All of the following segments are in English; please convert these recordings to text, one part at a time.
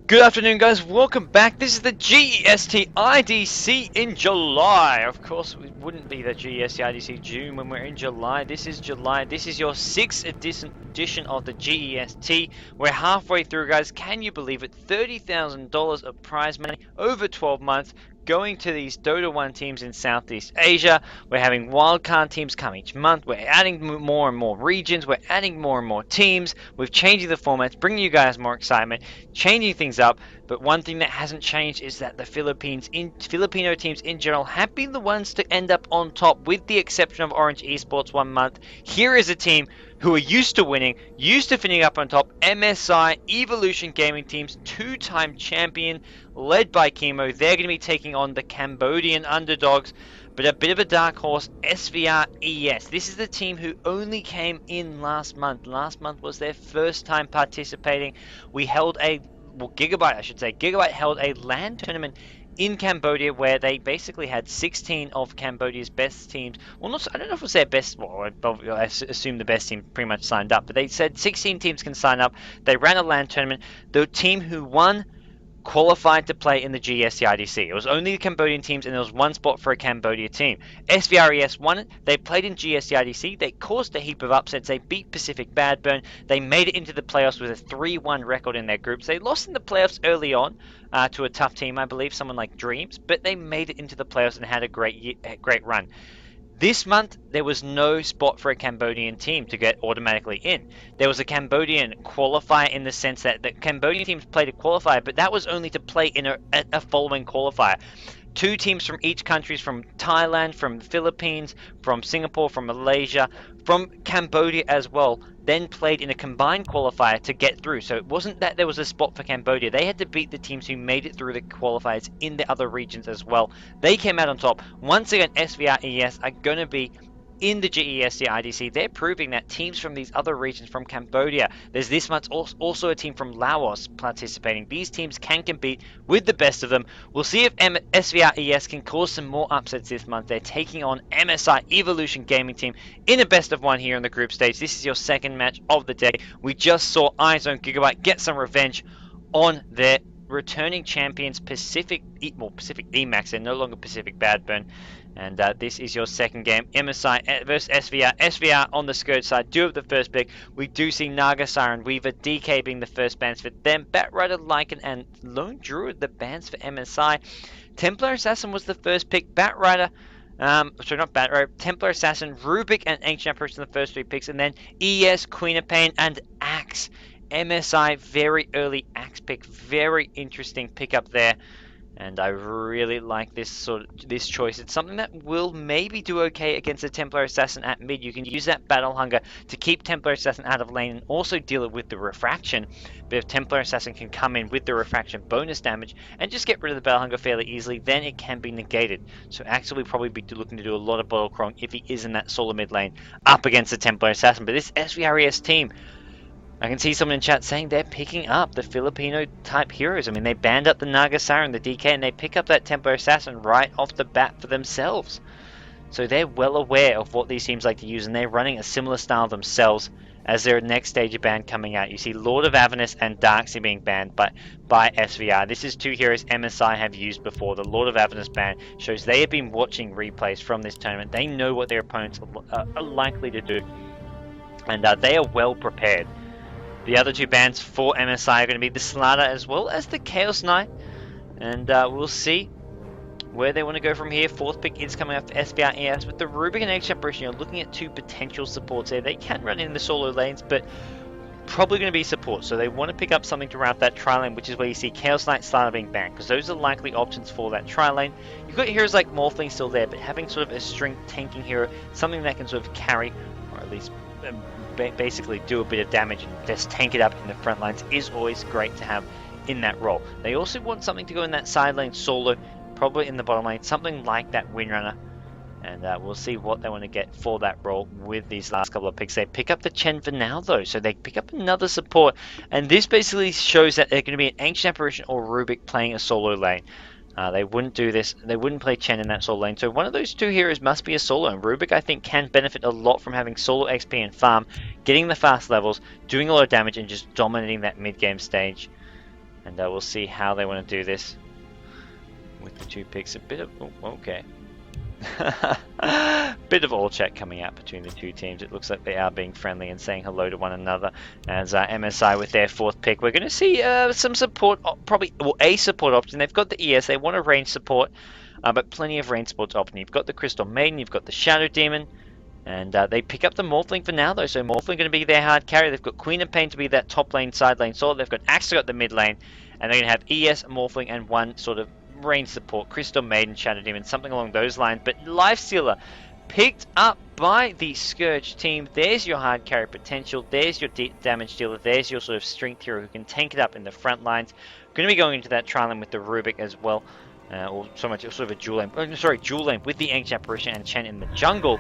Good afternoon, guys. Welcome back. This is the GEST IDC in July. Of course, it wouldn't be the GEST IDC June when we're in July. This is July. This is your 6th edition of the GEST. We're halfway through, guys. Can you believe it? $30,000 of prize money over 12 months. Going to these Dota 1 teams in Southeast Asia. We're having wildcard teams come each month. We're adding more and more regions. We're adding more and more teams. We're changing the formats, bringing you guys more excitement, changing things up. But one thing that hasn't changed is that the Filipino teams in general have been the ones to end up on top, with the exception of Orange Esports 1 month. Here is a team who are used to winning, used to finishing up on top. MSI-Evolution Gaming Team's 2-time champion, led by Chemo. They're going to be taking on the Cambodian underdogs, but a bit of a dark horse, SVR-ES. This is the team who only came in last month. Last month was their first time participating. We held Gigabyte held a LAN tournament in Cambodia, where they basically had 16 of Cambodia's best teams. Well, I don't know if it was their best. Well, I assume the best team pretty much signed up, but they said 16 teams can sign up. They ran a LAN tournament. The team who won qualified to play in the GEST IDC. It was only the Cambodian teams, and there was one spot for a Cambodia team. SVR-ES won it. They played in GEST IDC. They caused a heap of upsets. They beat Pacific Badburn. They made it into the playoffs with a 3-1 record in their groups. They lost in the playoffs early on to a tough team, I believe, someone like Dreams, but they made it into the playoffs and had a great run. This month, there was no spot for a Cambodian team to get automatically in. There was a Cambodian qualifier, in the sense that the Cambodian teams played a qualifier, but that was only to play in a following qualifier. 2 teams from each country, from Thailand, from the Philippines, from Singapore, from Malaysia, from Cambodia as well, then played in a combined qualifier to get through. So it wasn't that there was a spot for Cambodia. They had to beat the teams who made it through the qualifiers in the other regions as well. They came out on top. Once again, SVR-ES are going to be in the GEST IDC. They're proving that teams from these other regions, from Cambodia, there's this month also a team from Laos participating. These teams can compete with the best of them. We'll see if SVR-ES can cause some more upsets this month. They're taking on MSI-Evolution Gaming Team in a best of 1 here in the group stage. This is your second match of the day. We just saw iZone Gigabyte get some revenge on their returning champions, Pacific EMAX. They're no longer Pacific Badburn. And this is your second game, MSI versus SVR. SVR on the Scourge side do have the first pick. We do see Naga Siren, Weaver, DK being the first bans for them. Batrider, Lycan, and Lone Druid the bans for MSI. Templar Assassin was the first pick. Batrider, Templar Assassin, Rubik, and Ancient Apparition the first 3 picks. And then ES, Queen of Pain, and Axe. MSI, very early Axe pick. Very interesting pickup there. And I really like this choice. It's something that will maybe do okay against the Templar Assassin at mid. You can use that Battle Hunger to keep Templar Assassin out of lane and also deal it with the Refraction. But if Templar Assassin can come in with the Refraction bonus damage and just get rid of the Battle Hunger fairly easily, then it can be negated. So Axel will probably be looking to do a lot of bottle crawling if he is in that solo mid lane up against the Templar Assassin. But this SVR-ES team, I can see someone in chat saying they're picking up the Filipino type heroes. I mean, they banned up the Naga Siren, the DK, and they pick up that Templar Assassin right off the bat for themselves. So they're well aware of what these teams like to use, and they're running a similar style themselves as their next stage of ban coming out. You see Lord of Avernus and Darkseid being banned by SVR. This is 2 heroes MSI have used before. The Lord of Avernus ban shows they have been watching replays from this tournament. They know what their opponents are likely to do, and they are well prepared. The other 2 bans for MSI are going to be the Slaughter as well as the Chaos Knight. And we'll see where they want to go from here. 4th pick is coming up for SVR-ES. With the Rubik and Ancient Apparition, you're looking at 2 potential supports there. They can run in the solo lanes, but probably going to be support. So they want to pick up something to route that tri-lane, which is where you see Chaos Knight, Slaughter being banned, because those are likely options for that tri-lane. You've got heroes like Morphling still there, but having sort of a strength tanking hero, something that can sort of carry, or at least basically do a bit of damage and just tank it up in the front lines, is always great to have in that role. They also want something to go in that side lane solo, probably in the bottom lane, something like that Windrunner. And we'll see what they want to get for that role with these last couple of picks. They pick up the Chen for now, though, so they pick up another support. And this basically shows that they're going to be an Ancient Apparition or Rubik playing a solo lane. They wouldn't do this. They wouldn't play Chen in that solo lane. So one of those 2 heroes must be a solo. And Rubik, I think, can benefit a lot from having solo XP and farm, getting the fast levels, doing a lot of damage, and just dominating that mid-game stage. And we'll see how they want to do this with the 2 picks. A bit of... Oh, okay. Bit of all chat coming out between the 2 teams. It looks like they are being friendly and saying hello to one another. As MSI with their 4th pick, we're going to see some support, probably a support option. They've got the ES, they want a range support, but plenty of range supports option. You've got the Crystal Maiden, you've got the Shadow Demon, and they pick up the Morphling for now though. So Morphling going to be their hard carry. They've got Queen of Pain to be that top lane, side lane sword. They've got Axe to got the mid lane, and they're going to have ES, Morphling, and one sort of range support, Crystal Maiden, Shadow Demon, something along those lines. But Lifestealer picked up by the Scourge team. There's your hard carry potential. There's your damage dealer. There's your sort of strength hero who can tank it up in the front lines. Going to be going into that trialing with the Rubik as well, or so much sort of a dual lane with the Ancient Apparition and Chen in the jungle.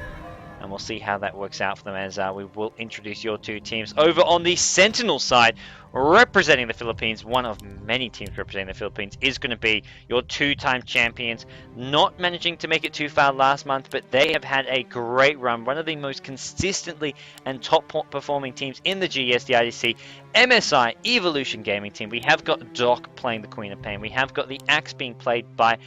And we'll see how that works out for them as we will introduce your 2 teams. Over on the Sentinel side, representing the Philippines, one of many teams representing the Philippines, is going to be your 2-time champions. Not managing to make it too far last month, but they have had a great run. One of the most consistently and top performing teams in the GEST IDC, MSI Evolution Gaming Team. We have got Doc playing the Queen of Pain. We have got the Axe being played by...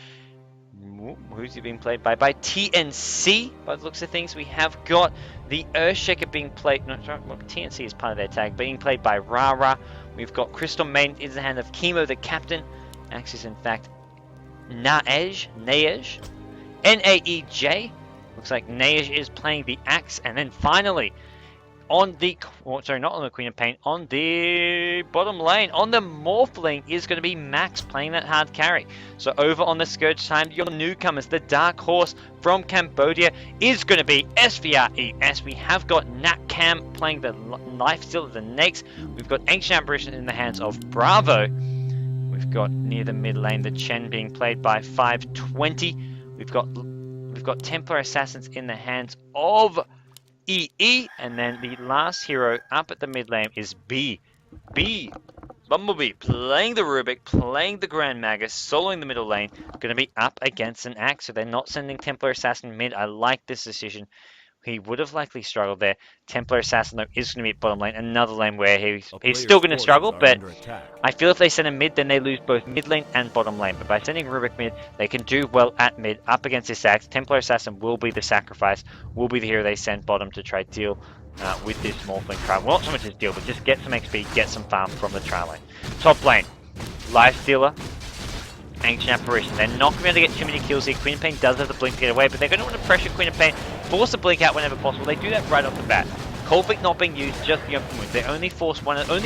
Who's he being played by? By TNC, by the looks of things. We have got the Earthshaker being played... No, sorry, well, TNC is part of their tag, being played by Rara. We've got Crystal Main in the hand of Chemo, the captain. Axe is, in fact, Naej. Naej. Looks like Naej is playing the Axe. And then finally, on the... Oh, sorry, not on the Queen of Pain. On the bottom lane, on the Morphling, is going to be Max playing that hard carry. So over on the Scourge time, your newcomers, the Dark Horse from Cambodia, is going to be SVRES. We have got Nat Cam playing the Lifestealer, the Nakes. We've got Ancient Apparition in the hands of Bravo. We've got near the mid lane, the Chen being played by 520. We've got Templar Assassins in the hands of EE, and then the last hero up at the mid lane is B. Bumblebee playing the Rubik, playing the Grand Magus, soloing the middle lane, going to be up against an Axe, so they're not sending Templar Assassin mid. I like this decision. He would have likely struggled there. Templar Assassin, though, is going to be at bottom lane. Another lane where he's still going to struggle, but I feel if they send him mid, then they lose both mid lane and bottom lane. But by sending Rubik mid, they can do well at mid, up against this Axe. Templar Assassin will be the sacrifice, will be the hero they send bottom to try to deal with this Morphling trial. Well, not so much as deal, but just get some XP, get some farm from the trial lane. Top lane, Lifestealer, Ancient Apparition. They're not going to be able to get too many kills here. Queen of Pain does have the blink to get away, but they're going to want to pressure Queen of Pain, force the blink out whenever possible. They do that right off the bat. Cold Feet not being used, just the open wounds. They only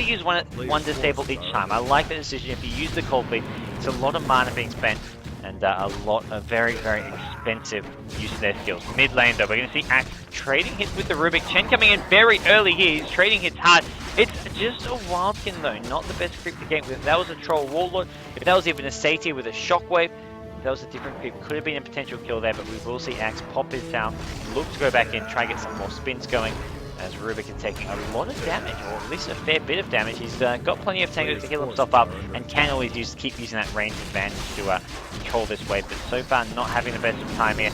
use one disable each time. I like that decision. If you use the Cold Feet, it's a lot of mana being spent and a lot of very, very expensive use of their skills. Mid lane though, we're going to see Axe trading hits with the Rubik. Chen coming in very early here. He's trading hits hard. It's just a Wildkin though, not the best creep to game with. If that was a Troll Warlord, if that was even a Satyr with a Shockwave, if that was a different creep, could have been a potential kill there, but we will see Axe pop his town, look to go back in, try to get some more spins going, as Rubik is taking a lot of damage, or at least a fair bit of damage. He's got plenty of tangos to heal himself up, and can always keep using that range advantage to control this wave, but so far not having the best of time here.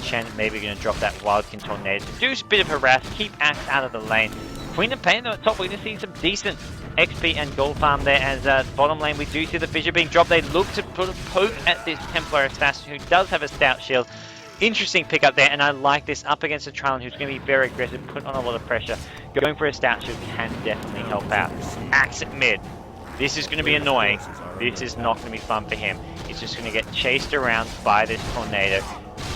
Chen maybe going to drop that Wildkin Tornado to do a bit of harass, keep Axe out of the lane. Queen of Pain though at top, we're going to see some decent XP and gold farm there, as bottom lane we do see the Fissure being dropped. They look to put a poke at this Templar Assassin, who does have a stout shield. Interesting pickup there, and I like this up against a Trallon who's going to be very aggressive, put on a lot of pressure. Going for a stout shield can definitely help out. Axe at mid. This is going to be annoying. This is not going to be fun for him. He's just going to get chased around by this Tornado.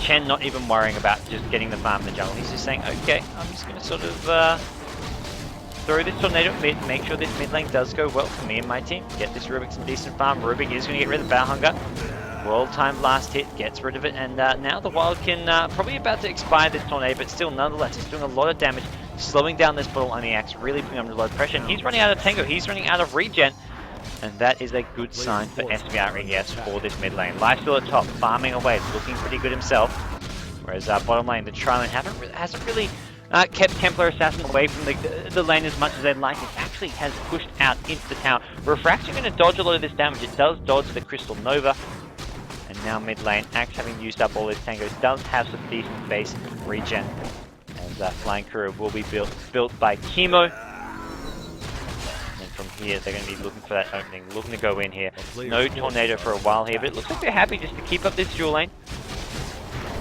Chen not even worrying about just getting the farm in the jungle. He's just saying, okay, I'm just going to sort of throw this Tornado at mid, make sure this mid lane does go well for me and my team. Get this Rubik some decent farm. Rubik is going to get rid of the Battle Hunger. World time last hit, gets rid of it, and now the Wildkin probably about to expire this Tornado, but still nonetheless it's doing a lot of damage, slowing down this bottle on the Axe, really putting under a lot of pressure, and he's running out of Tango, he's running out of regen, and that is a good sign for SVRES for this mid lane. Lifestealer at top, farming away, looking pretty good himself, whereas bottom lane, the Trilane hasn't really kept Templar Assassin away from the lane as much as they'd like. It actually has pushed out into the tower. Refract's going to dodge a lot of this damage, it does dodge the Crystal Nova. And now mid lane, Axe having used up all his tangos, does have some decent base regen. And Flying Courier will be built by Chemo. And from here. They're going to be looking for that opening, looking to go in here. No tornado for a while here, but it looks like they're happy just to keep up this dual lane.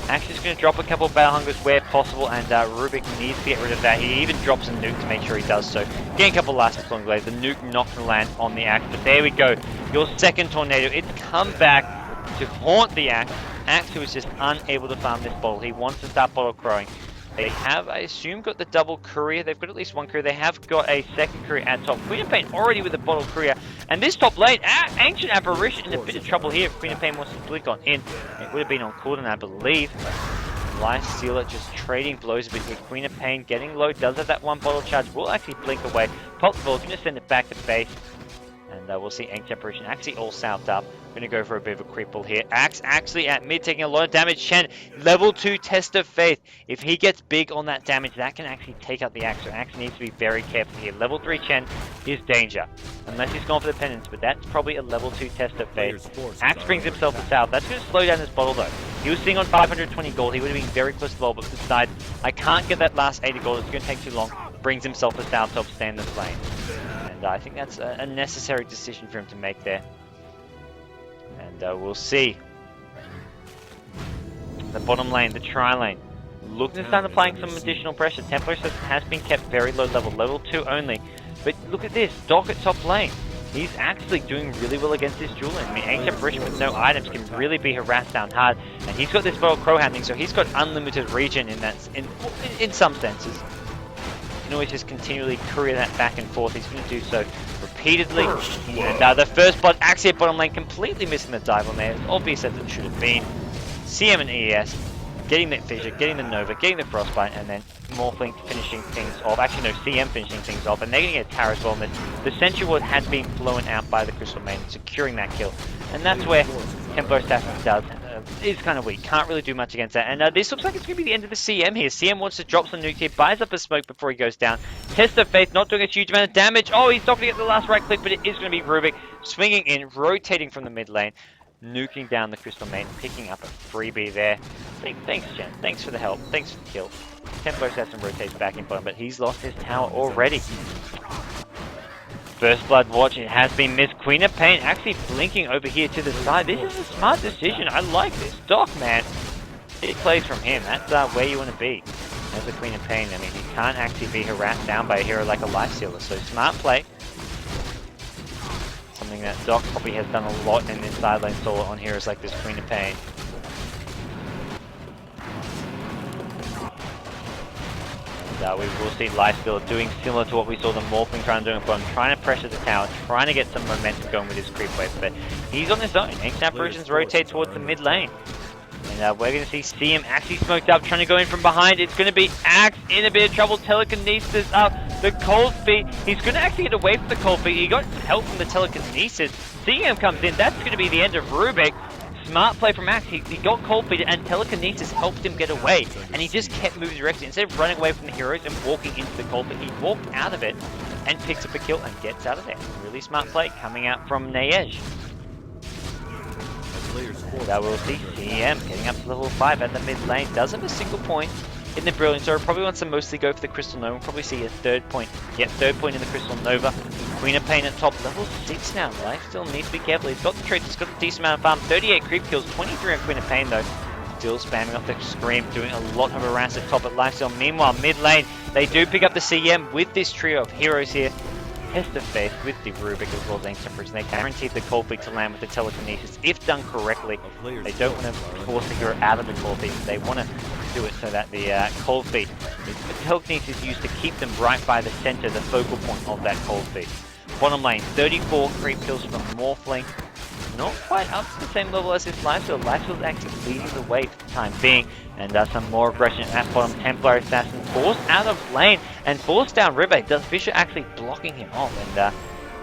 Axe is going to drop a couple of Battle Hungers where possible, and Rubik needs to get rid of that. He even drops a nuke to make sure he does so. Getting a couple of last long blades. The nuke not going to land on the Axe, but there we go. Your second tornado. It's come back to haunt the Axe. Axe, who is just unable to farm this bottle. He wants to start bottle crowing. They have, I assume, got the double courier. They've got at least one courier. They have got a second courier at top. Queen of Pain already with a bottle courier. And this top lane, Ancient Apparition in a bit of trouble here. If Queen of Pain wants to blink on in, it would have been on cooldown, I believe. Life Stealer just trading blows a bit here. Queen of Pain getting low, does have that one bottle charge. Will actually blink away. Pop the ball, going to send it back to base. And we'll see Ancient Apparition actually all souped up. Going to go for a bit of a creep ball here. Axe actually at mid taking a lot of damage. Chen, level 2 Test of Faith. If he gets big on that damage, that can actually take out the Axe. So Axe needs to be very careful here. Level 3 Chen is danger. Unless he's gone for the penance, but that's probably a level 2 Test of Faith. Axe brings himself to south. That's going to slow down his bottle though. He was sitting on 520 gold. He would have been very close to the ball, but decides, I can't get that last 80 gold. It's going to take too long. Brings himself to south top, stand this lane. And I think that's a necessary decision for him to make there. And we'll see. The bottom lane, the tri lane, looking to start applying some additional pressure. Templar has been kept very low level, level 2 only. But look at this, Doc at top lane. He's actually doing really well against this duel lane. I mean, Ancient Apparition with no items can really be harassed down hard. And he's got this bottle crow happening, so he's got unlimited regen in some senses. You can always just continually courier that back and forth. He's going to do so repeatedly. And the first blood actually at bottom lane, completely missing the dive on there. It's obvious as it should have been. CM and ES getting that fissure, getting the Nova, getting the Frostbite, and then Morphling finishing things off. Actually, no, CM finishing things off, and they're going to get a Tower as well. And the Sentry Ward had been blown out by the Crystal Maiden, securing that kill. And that's where Templar Assassin is kind of weak. Can't really do much against that. And this looks like it's going to be the end of the CM here. CM wants to drop some nuke here, buys up a smoke before he goes down. Test of Faith not doing a huge amount of damage. Oh, he's not going to get the last right click, but it is going to be Rubik swinging in, rotating from the mid lane, nuking down the Crystal Maiden, picking up a freebie there. Thanks, Jen. Thanks for the help. Thanks for the kill. Templar Assassin rotates back in bottom, but he's lost his tower already. First Blood Watch, it has been missed. Queen of Pain actually blinking over here to the side. This is a smart decision. I like this. Doc, man. It plays from him. That's where you want to be. As the Queen of Pain, I mean, you can't actually be harassed down by a hero like a Life Stealer. So smart play. Something that Doc probably has done a lot in this side lane solo on heroes like this Queen of Pain. And we will see Life Stealer doing similar to what we saw the Morphling trying to do at bottom, trying to pressure the tower, trying to get some momentum going with his creep wave, but he's on his own. Ancient Apparitions rotate towards the mid lane. And we're going to see CM actually smoked up, trying to go in from behind. It's going to be Axe in a bit of trouble. Telekinesis up. The cold feet. He's going to actually get away from the cold feet. He got help from the telekinesis. CM comes in. That's going to be the end of Rubik. Smart play from Axe. He got cold feet and telekinesis helped him get away. And he just kept moving directly. Instead of running away from the heroes and walking into the cold feet, he walked out of it and picks up a kill and gets out of there. Really smart play coming out from Naej. And we'll see CM getting up to level 5 at the mid lane. Does have a single point in the Brilliant, so probably wants to mostly go for the Crystal Nova. We'll probably see a third point. Yeah, third point in the Crystal Nova. Queen of Pain at top, level 6 now. Life still needs to be careful. He's got the traits, he's got a decent amount of farm. 38 creep kills, 23 on Queen of Pain though. Still spamming off the Scream, doing a lot of harass at top at Lifesteal. Meanwhile, mid lane, they do pick up the CM with this trio of heroes here. Test of Faith with the Rubik as well as Ancient Apparition. They guaranteed the cold feet to land with the telekinesis if done correctly. They don't want to force the hero out of the cold feet. They want to do it so that the cold feet, the telekinesis is used to keep them right by the center, the focal point of that cold feet. Bottom lane, 34 creep kills from Morphling. Not quite up to the same level as his Lifesteal. Lifesteal is actually leading the way for the time being. And some more aggression at bottom. Templar Assassin forced out of lane and forced down Ribe. Does Fisher actually blocking him off? And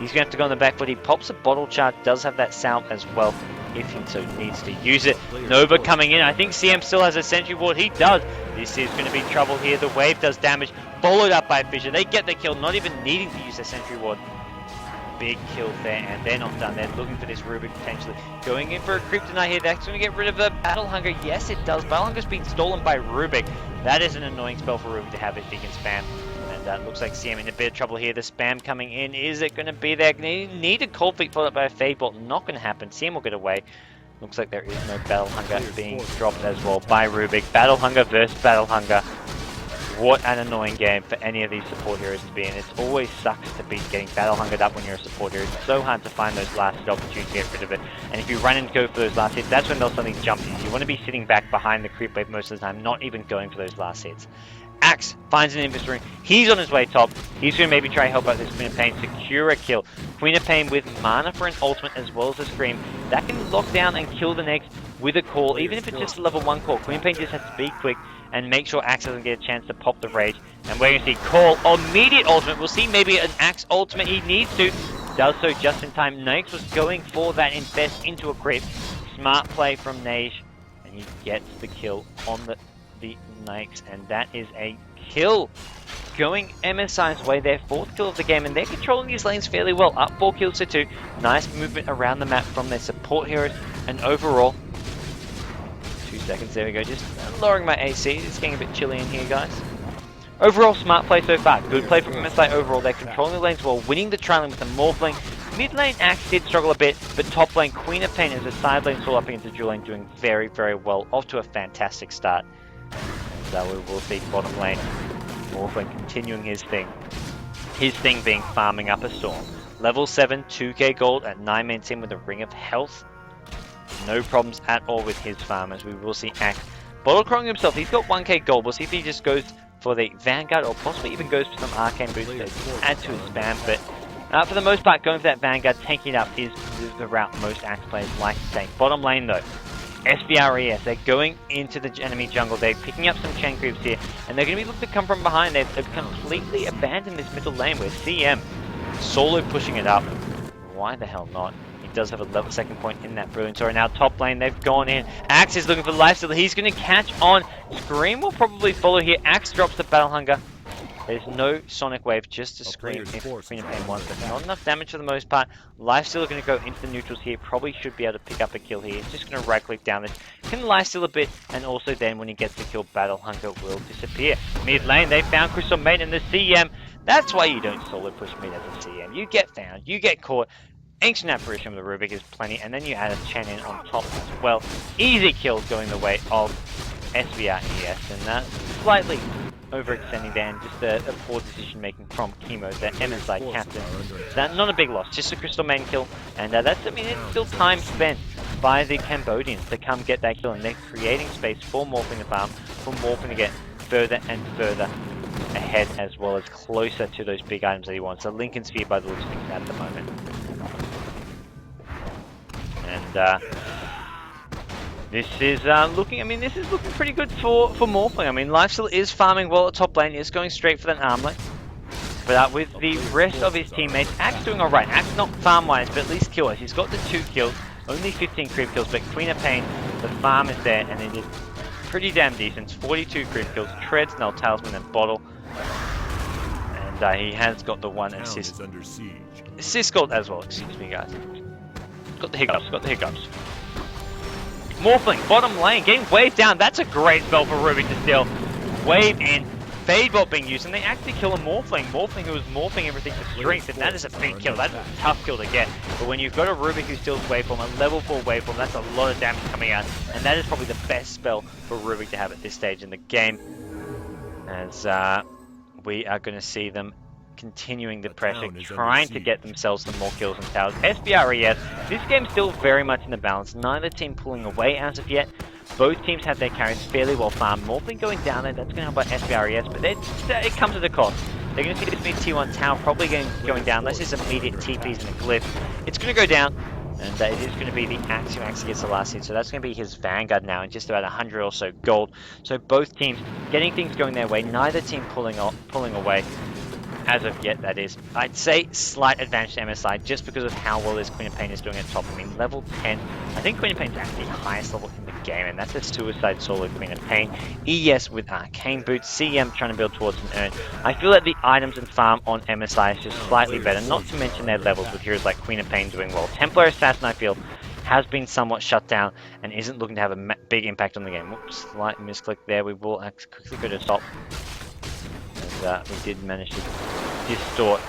he's going to have to go on the back foot. He pops a bottle charge. Does have that salve as well if he so needs to use it. Nova coming in. I think CM still has a Sentry Ward. He does. This is going to be trouble here. The wave does damage. Followed up by Fisher. They get the kill, not even needing to use a Sentry Ward. Big kill there, and they're not done. They're looking for this Rubik potentially. Going in for a Kryptonite here. That's going to get rid of the Battle Hunger. Yes, it does. Battle Hunger's been stolen by Rubik. That is an annoying spell for Rubik to have if he can spam. And looks like CM in a bit of trouble here. The spam coming in. Is it going to be there? Need a cold feet followed by a fade bolt. Not going to happen. CM will get away. Looks like there is no Battle Hunger being dropped as well by Rubik. Battle Hunger versus Battle Hunger. What an annoying game for any of these support heroes to be in. It always sucks to be getting Battle Hungered up when you're a support hero. It's so hard to find those last hit opportunities to get rid of it. And if you run and go for those last hits, that's when they'll suddenly jump you. You want to be sitting back behind the creep wave most of the time, not even going for those last hits. Axe finds an invis ring. He's on his way top. He's going to maybe try to help out this Queen of Pain, secure a kill. Queen of Pain with mana for an ultimate as well as a scream. That can lock down and kill the next with a call, even if it's just a level 1 call. Queen of Pain just has to be quick and make sure Axe doesn't get a chance to pop the rage. And we're going to see call immediate ultimate. We'll see maybe an Axe ultimate he needs to. Does so just in time. Nyx was going for that infest into a creep. Smart play from Nage. And he gets the kill on the Nyx, and that is a kill going MSI's way, their 4th kill of the game, and they're controlling these lanes fairly well, up 4 kills to 2. Nice movement around the map from their support heroes, and overall 2 seconds, there we go, just lowering my AC. It's getting a bit chilly in here, guys. Overall, smart play so far. Good play from MSI overall. They're controlling the lanes well, winning the trailing with the Morphling. Mid lane Axe did struggle a bit, but top lane Queen of Pain as a side lane soul up into dual lane doing very, very well. Off to a fantastic start. So we will see bottom lane Morphling continuing his thing. His thing being farming up a storm. Level 7, 2k gold at 9 man team with a Ring of Health. No problems at all with his farm, as we will see Axe bottle crawling himself. He's got 1k gold. We'll see if he just goes for the Vanguard or possibly even goes for some arcane boost to add to his spam. But for the most part, going for that Vanguard, tanking it up is the route most Axe players like to take. Bottom lane though, SVRES, they're going into the enemy jungle. They're picking up some chain creeps here, and they're going to be looking to come from behind. They've completely abandoned this middle lane with CM solo pushing it up. Why the hell not? He does have a level 2nd point in that Brilliant Aura. Now top lane, they've gone in. Axe is looking for lifesteal. He's going to catch on. Scream will probably follow here. Axe drops the Battle Hunger. There's no Sonic Wave, just a Scream if Queen of Pain wants, but not enough damage for the most part. Lifesteal are going to go into the neutrals here. Probably should be able to pick up a kill here. He's just going to right click down this. Can lifesteal a bit, and also then when he gets the kill, Battle Hunger will disappear. Mid lane, they found Crystal Maiden and the CM. That's why you don't solo push mid as a CM. You get found, you get caught. Ancient Apparition with the Rubik is plenty, and then you add a Chen in on top as well. Easy kills going the way of SVRES, and slightly overextending there, and just a poor decision making from Chemo, the MSI captain. That's not a big loss, just a Crystal Maiden kill, and that's, I mean, it's still time spent by the Cambodians to come get that kill, and they're creating space for Morphling to farm, for Morphling to get further and further ahead, as well as closer to those big items that he wants. So Lincoln Sphere by the looks of things at the moment. And this is looking, I mean, this is looking pretty good for Morphling. I mean, Lifesteal is farming well at top lane, is going straight for that armlet. But with the rest of his teammates, Axe doing alright. Axe not farm-wise, but at least kill-wise. He's got the 2 kills, only 15 creep kills, but Queen of Pain, the farm is there, and it is pretty damn decent. 42 creep kills, Treads, Null, Talisman, and Bottle. And he has got the 1 assist. Assist gold as well, excuse me, guys. Got the hiccups, Morphling, bottom lane, getting waved down. That's a great spell for Rubik to steal. Wave in, Fade Bot being used, and they actually kill a Morphling. Morphling who was morphing everything to strength, and that is a big kill. That's a tough kill to get. But when you've got a Rubik who steals waveform, a level 4 waveform, that's a lot of damage coming out. And that is probably the best spell for Rubik to have at this stage in the game. As we are going to see them continuing the pressure, trying to get themselves some more kills and towers. SVRES, this game's still very much in the balance. Neither team pulling away as of yet. Both teams have their carries fairly well farmed. Morphling going down there, that's going to help out SVRES, but it comes at a cost. They're going to see this mid T1 tower probably going down, unless there's immediate TPs and a glyph. It's going to go down, and it is going to be the Axe who actually gets the last hit, so that's going to be his Vanguard now, and just about 100 or so gold. So both teams getting things going their way, neither team pulling away. As of yet, that is. I'd say slight advantage to MSI just because of how well this Queen of Pain is doing at top. I mean, level 10. I think Queen of Pain's actually the highest level in the game, and that's a suicide solo Queen of Pain. ES with Arcane Boots, CM trying to build towards an urn. I feel that the items and farm on MSI is just slightly better, not to mention their levels with heroes like Queen of Pain doing well. Templar Assassin, I feel, has been somewhat shut down and isn't looking to have a big impact on the game. Whoops, slight misclick there. We will quickly go to top. we did manage to distort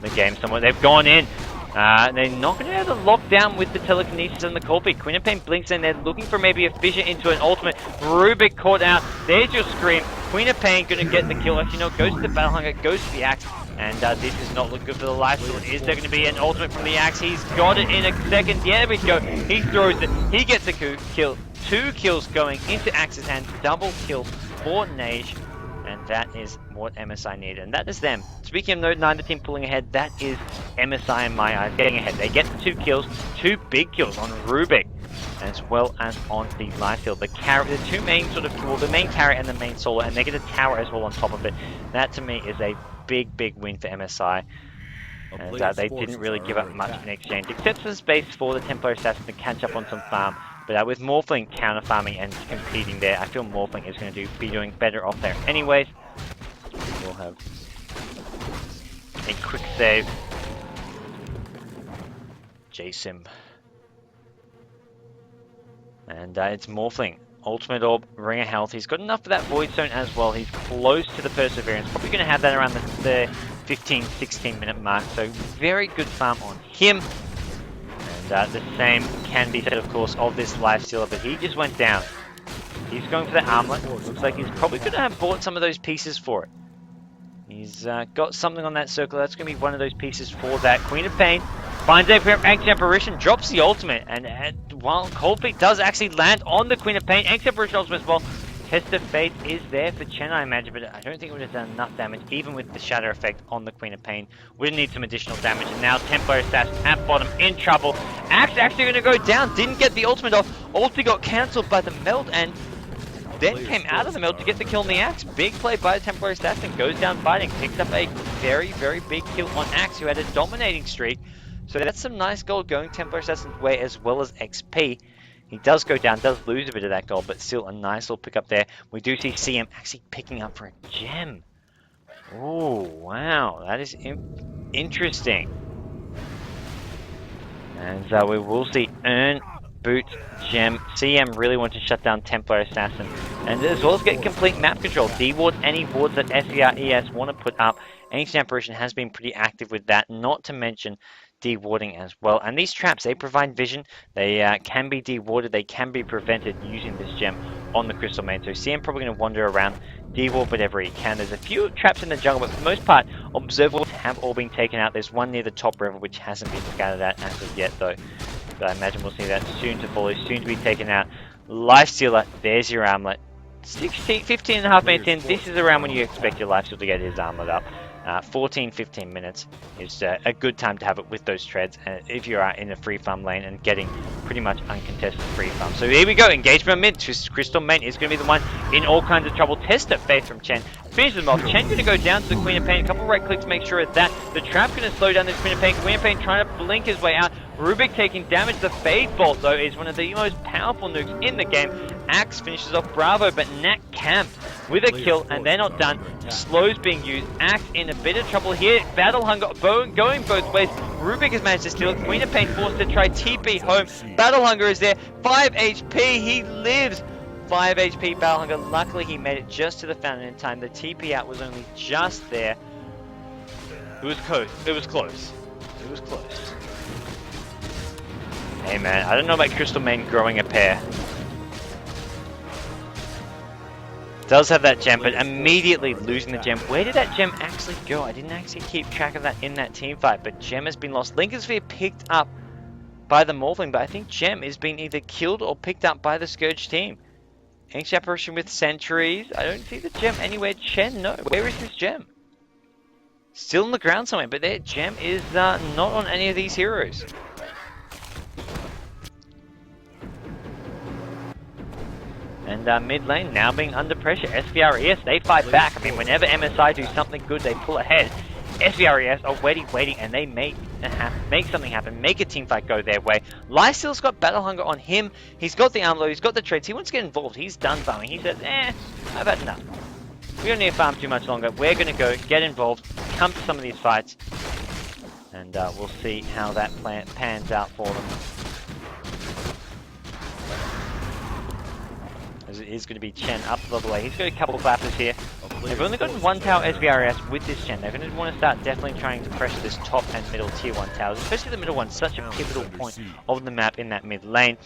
the game somewhat. They've gone in. They're not going to be able to lock down with the telekinesis and the Colby. Quinapane blinks in. They're looking for maybe a fissure into an ultimate. Rubik caught out. There's your scream. Quinapane going to get the kill. Actually, no, goes to the Battle Hunger, goes to the Axe. And this does not look good for the lifesteal. Is there going to be an ultimate from the Axe? He's got it in a second. Yeah, there we go. He throws it. He gets a kill. 2 kills going into Axe's hands. Double kill for Nage. And that is what MSI needed. And that is them. Speaking of Node 9, the team pulling ahead, that is MSI in my eyes getting ahead. They get the 2 kills, 2 big kills on Rubik, as well as on the lifesteal. The 2 main sort of, well, the main carry and the main solo, and they get a tower as well on top of it. That to me is a big win for MSI. And they didn't really give up much in exchange, except for the space for the Templar Assassin to catch up on some farm. But with Morphling counter farming and competing there, I feel Morphling is going to be doing better off there anyways. We'll have a quick save. J-Sim. And it's Morphling. Ultimate Orb, Ring of Health. He's got enough for that Void Zone as well. He's close to the Perseverance. Probably going to have that around the 15-16 minute mark. So very good farm on him. And the same can be said, of course, of this lifestealer, but he just went down. He's going for the armlet. Looks like he's probably going to have bought some of those pieces for it. He's got something on that circle. That's going to be one of those pieces for that. Queen of Pain finds a Ancient Apparition, drops the ultimate, and while Cold Feet does actually land on the Queen of Pain, Ancient Apparition ultimate as well. Test of Fate is there for Chen, I imagine, but I don't think it would have done enough damage, even with the Shadow effect on the Queen of Pain. We need some additional damage, and now Templar Assassin at bottom in trouble. Axe actually going to go down, didn't get the ultimate off. Ulti got cancelled by the melt, and then came out of the melt to get the kill on the Axe. Big play by the Templar Assassin, goes down fighting, picks up a very big kill on Axe, who had a dominating streak. So that's some nice gold going Templar Assassin's way, as well as XP. He does go down, does lose a bit of that gold, but still a nice little pick up there. We do see CM actually picking up for a gem. Oh, wow. That is interesting. And we will see Earn, Boot, Gem. CM really want to shut down Templar Assassin. And as well as get complete map control. D-ward, any wards that SES want to put up. Ancient Apparition has been pretty active with that, not to mention de-warding as well. And these traps, they provide vision. They can be de-warded, they can be prevented using this gem on the Crystal Main. So CM probably going to wander around, de-ward whatever he can. There's a few traps in the jungle, but for the most part, observables have all been taken out. There's one near the top river, which hasn't been scattered at as of yet, though. But I imagine we'll see that soon to follow, soon to be taken out. Lifestealer, there's your armlet. 15 and a half minutes in, this is around when you expect your Lifestealer to get his armlet up. 14-15 minutes is a good time to have it with those treads if you are in a free farm lane and getting pretty much uncontested free farm. So here we go, engagement mid. Crystal Main is going to be the one in all kinds of trouble. Test of Faith from Chen. Finishes him off. Chen going to go down to the Queen of Pain. A couple right clicks to make sure that the trap going to slow down this Queen of Pain. Queen of Pain trying to blink his way out. Rubik taking damage. The Fade Bolt, though, is one of the most powerful nukes in the game. Axe finishes off Bravo, but Nat Camp with a kill, and they're not done. Slow's being used. Axe in a bit of trouble here. Battle Hunger going both ways. Rubik has managed to steal it. Queen of Pain forced to try TP home. Battle Hunger is there. 5 HP. He lives. 5 HP Battle Hunger. Luckily, he made it just to the fountain in time. The TP out was only just there. It was close. It was close. It was close. Hey man, I don't know about Crystal Main growing a pair. Does have that gem, but immediately losing the gem. Where did that gem actually go? I didn't actually keep track of that in that team fight, but gem has been lost. Lincoln Sphere picked up by the Morphling, but I think gem is being either killed or picked up by the Scourge team. Ancient Apparition with sentries. I don't see the gem anywhere. Chen, no. Where is this gem? Still on the ground somewhere, but their gem is not on any of these heroes. And mid lane now being under pressure. SVRES, they fight back. I mean, whenever MSI do something good, they pull ahead. SVRES are waiting, and they make something happen, make a team fight go their way. Lifesteal's got Battle Hunger on him. He's got the armor, he's got the trades. He wants to get involved. He's done farming. He says, I've had enough. We don't need to farm too much longer. We're going to go, get involved, come to some of these fights, and we'll see how that plan pans out for them. It is going to be Chen up the way. He's got a couple of clappers here. They've only gotten one tower SVRS with this gen. They're going to want to start definitely trying to pressure this top and middle tier 1 towers, especially the middle one, such a pivotal point of the map in that mid lane.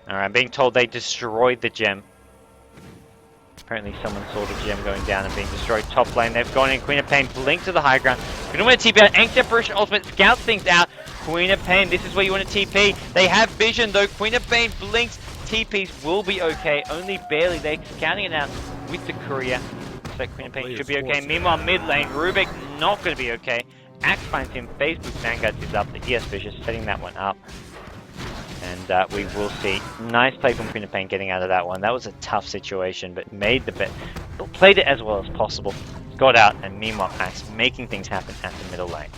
Alright, I'm being told they destroyed the gem. Apparently someone saw the gem going down and being destroyed top lane. They've gone in. Queen of Pain blink to the high ground. Gonna want to TP out. Ancient Apparition Ultimate scouts things out. Queen of Pain, this is where you want to TP. They have vision though. Queen of Pain blinks. TPs will be okay. Only barely. They're scouting it out with the courier. Looks like Queen of Pain should be okay. Meanwhile, mid lane, Rubik not going to be okay. Axe finds him. Facebook Vanguard is up. The ES Fisher setting that one up. And we will see. Nice play from Queen of Pain getting out of that one. That was a tough situation, but made the bet. Played it as well as possible. Got out, and meanwhile, Axe making things happen at the middle lane.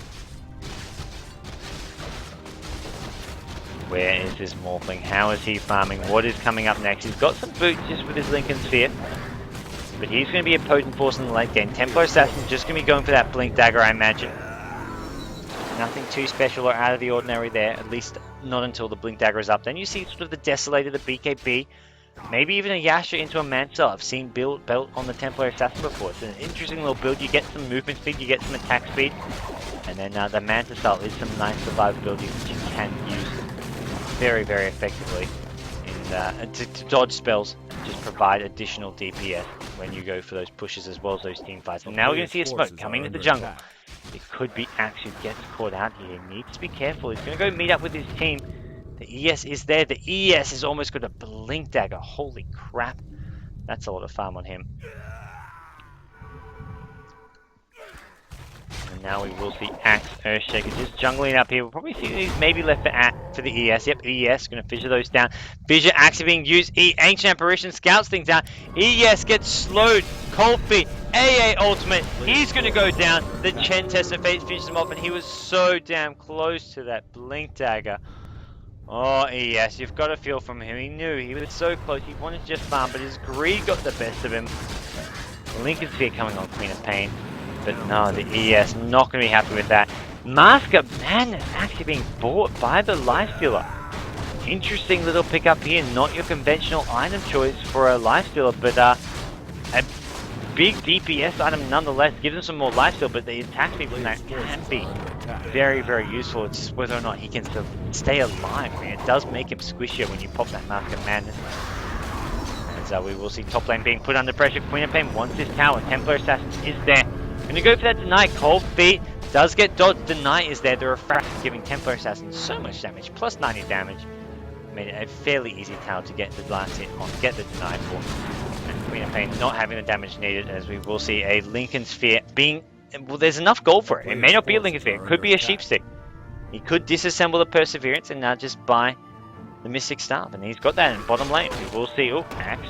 Where is his Morphling? How is he farming? What is coming up next? He's got some boots just with his Lincoln Sphere. But he's going to be a potent force in the late game. Templar Assassin just going to be going for that Blink Dagger, I imagine. Nothing too special or out of the ordinary there, at least not until the Blink Dagger is up. Then you see sort of the Desolator, the BKB, maybe even a Yasha into a Mancel. I've seen built on the Templar Assassin before. It's an interesting little build. You get some movement speed, you get some attack speed. And then the Manta style is some nice survivability which you can use very, very effectively to dodge spells and just provide additional DPS when you go for those pushes as well as those team fights. And now we're going to see a smoke coming into the jungle. It could be Axe who gets caught out here. He needs to be careful. He's going to go meet up with his team. The ES is there. The ES has almost got a Blink Dagger. Holy crap. That's a lot of farm on him. And now we will see Axe, Earthshaker just jungling up here. We'll probably see these maybe left for the ES. Yep, ES going to fissure those down. Fissure actually being used. Ancient Apparition scouts things out. ES gets slowed. Cold Feet. AA ultimate. He's going to go down. The Chen Test of Fate finishes him off, and he was so damn close to that Blink Dagger. Oh, ES, you've got a feel from him. He knew he was so close. He wanted to just farm, but his greed got the best of him. Lincoln Sphere coming on Queen of Pain. But no, the ES not going to be happy with that. Mask of Madness actually being bought by the Lifestealer. Interesting little pickup here. Not your conventional item choice for a Lifestealer, but a big DPS item nonetheless. Gives him some more lifesteal, but the attack speed from that can be very, very useful. It's just whether or not he can stay alive. I mean, it does make him squishier when you pop that Mask of Madness. And so we will see top lane being put under pressure. Queen of Pain wants this tower. Templar Assassin is there. Gonna go for that Deny. Cold Feet does get dodged. Deny is there. The Refraction giving Templar Assassin so much damage. Plus 90 damage. Made it a fairly easy tower to get the last hit on, get the Deny for. And Queen of Pain not having the damage needed, as we will see a Lincoln Sphere being... Well, there's enough gold for it. It may not be a Lincoln Sphere. It could be a Sheep Stick. He could disassemble the Perseverance and now just buy the Mystic Staff. And he's got that in bottom lane. We will see... Oh, Axe